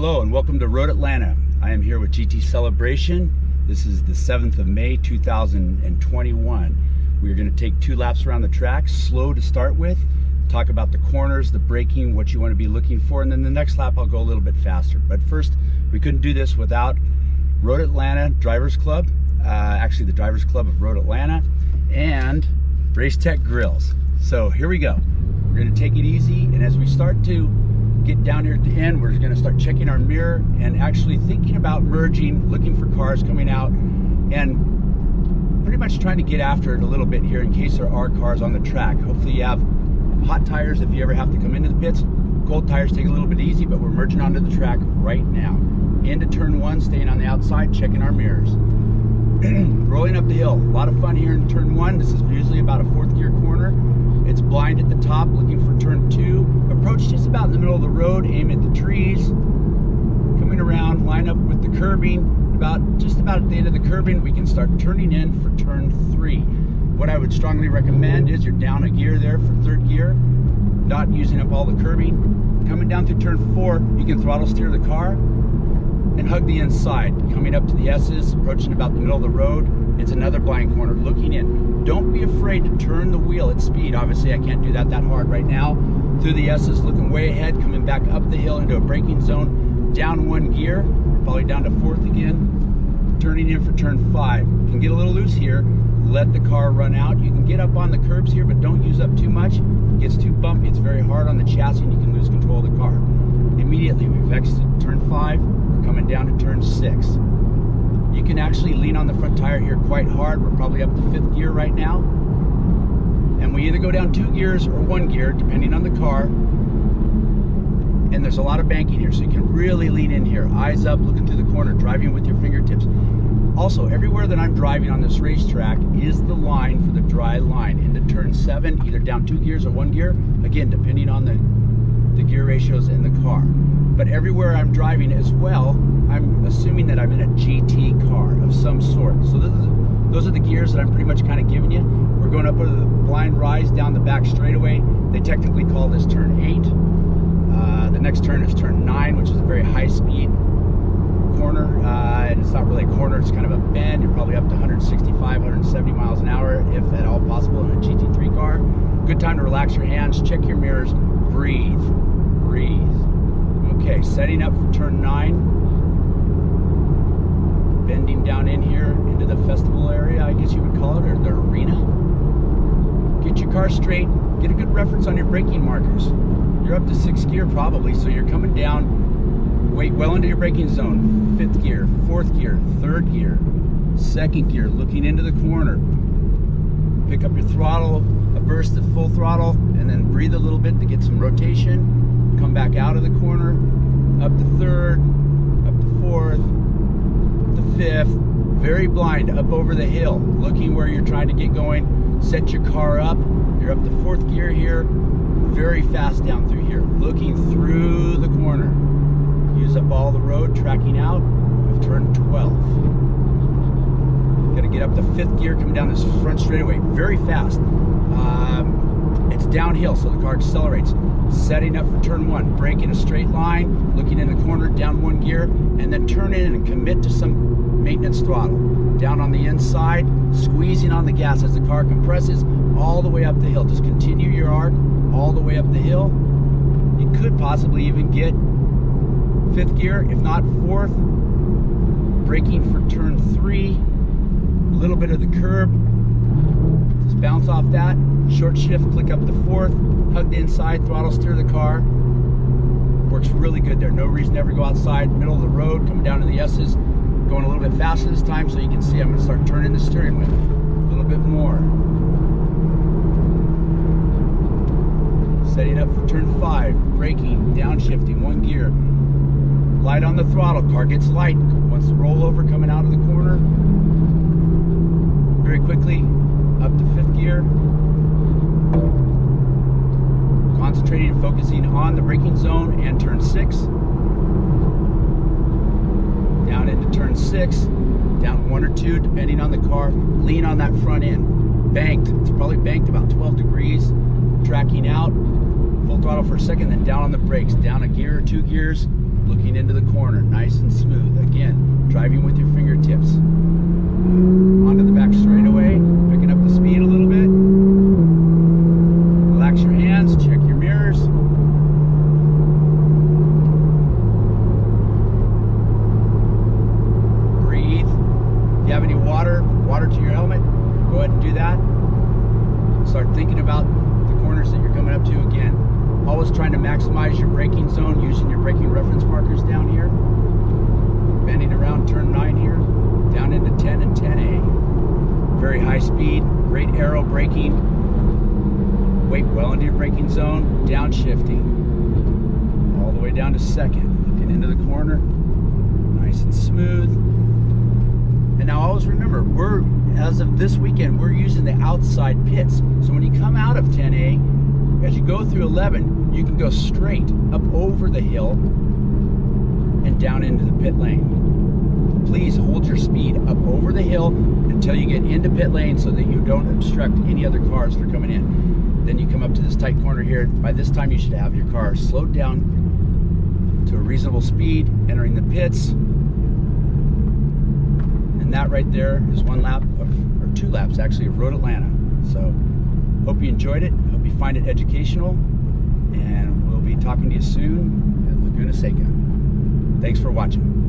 Hello and welcome to Road Atlanta. I am here with GT Celebration. This is the 7th of May 2021. We are going to take 2 laps around the track, slow to start with, talk about the corners, the braking, what you want to be looking for, and then the next lap I'll go a little bit faster. But first, we couldn't do this without Road Atlanta Drivers Club, actually the Drivers Club of Road Atlanta, and Race Tech Grills. So here we go. We're going to take it easy, and as we start to get down here at the end, we're going to start checking our mirror and actually thinking about merging, looking for cars coming out, and pretty much trying to get after it a little bit here in case there are cars on the track. Hopefully you have hot tires if you ever have to come into the pits. Cold tires take a little bit easy, but we're merging onto the track right now. Into turn 1, staying on the outside, checking our mirrors. Rolling up the hill. A lot of fun here in turn 1. This is usually about a 4th gear corner. It's blind at the top, looking for turn 2. Approach just about in the middle of the road, aim at the trees. Coming around, line up with the curbing. Just about at the end of the curbing, we can start turning in for turn 3. What I would strongly recommend is you're down a gear there for 3rd gear, not using up all the curbing. Coming down through turn 4, you can throttle steer the car and hug the inside. Coming up to the S's, approaching about the middle of the road, it's another blind corner, looking in. Don't be afraid to turn the wheel at speed. Obviously, I can't do that hard right now. Through the S's, looking way ahead, coming back up the hill into a braking zone, down 1 gear, probably down to 4th again, turning in for turn 5. Can get a little loose here, let the car run out. You can get up on the curbs here, but don't use up too much. If it gets too bumpy, it's very hard on the chassis and you can lose control of the car. Immediately, we've exited turn 5, we're coming down to turn 6. You can actually lean on the front tire here quite hard. We're probably up to 5th gear right now. And we either go down 2 gears or 1 gear, depending on the car. And there's a lot of banking here, so you can really lean in here. Eyes up, looking through the corner, driving with your fingertips. Also, everywhere that I'm driving on this racetrack is the line for the dry line into turn 7, either down 2 gears or 1 gear. Again, depending on the gear ratios in the car. But everywhere I'm driving as well, I'm assuming that I'm in a GT car of some sort. So those are the gears that I'm pretty much kind of giving you. We're going up over the blind rise down the back straightaway. They technically call this turn 8. The next turn is turn 9, which is a very high speed corner. And it's not really a corner, it's kind of a bend. You're probably up to 165, 170 miles an hour, if at all possible, in a GT3 car. Good time to relax your hands, check your mirrors, breathe. Okay, setting up for turn 9. Bending down in here into the festival area, I guess you would call it, or the arena. Get your car straight, get a good reference on your braking markers. You're up to 6th gear probably, so you're coming down, well into your braking zone. 5th gear, 4th gear, 3rd gear, 2nd gear, looking into the corner. Pick up your throttle, a burst of full throttle, and then breathe a little bit to get some rotation. Come back out of the corner, up to 3rd, up to 4th, up to 5th, very blind, up over the hill, looking where you're trying to get going. Set your car up, you're up to 4th gear here, very fast down through here, looking through the corner. Use up all the road, tracking out of turn 12. Gotta get up to 5th gear, coming down this front straightaway, very fast. It's downhill, so the car accelerates. Setting up for turn 1, brake in a straight line, looking in the corner, down 1 gear, and then turn in and commit to some maintenance throttle. Down on the inside, squeezing on the gas as the car compresses all the way up the hill. Just continue your arc all the way up the hill. You could possibly even get 5th gear, if not 4th. Braking for turn 3, a little bit of the curb. Just bounce off that, short shift, click up to 4th, hug the inside, throttle steer the car. Works really good there. No reason to ever go outside, middle of the road, coming down to the S's, going a little bit faster this time, so you can see I'm going to start turning the steering wheel a little bit more. Setting up for turn 5, braking, downshifting, 1 gear. Light on the throttle, car gets light. Once the rollover coming out of the corner, very quickly, up to 5th gear. Concentrating and focusing on the braking zone and turn 6. Down into turn 6, down 1 or 2 depending on the car. Lean on that front end. Banked, it's probably banked about 12 degrees. Tracking out, full throttle for a second, then down on the brakes. Down a gear or 2 gears, looking into the corner, nice and smooth. Again, driving with your fingertips. Onto the back straightaway, picking up the speed a little bit. Relax your hands, check your mirrors. Breathe. If you have any water to your helmet, go ahead and do that. Start thinking about the corners that you're coming up to. Again, always trying to maximize your braking zone using your braking reference markers down here. Bending around turn 9 here, down into 10 and 10A. Very high speed, great aero braking. Weight well into your braking zone, downshifting. All the way down to second, looking into the corner, nice and smooth. And now always remember, as of this weekend, we're using the outside pits. So when you come out of 10A, as you go through 11, you can go straight up over the hill and down into the pit lane. Please hold your speed up over the hill until you get into pit lane so that you don't obstruct any other cars that are coming in. Then you come up to this tight corner here. By this time, you should have your car slowed down to a reasonable speed, entering the pits. And that right there is 1 lap, or 2 laps actually, of Road Atlanta. So hope you enjoyed it. Hope you find it educational. And we'll be talking to you soon at Laguna Seca. Thanks for watching.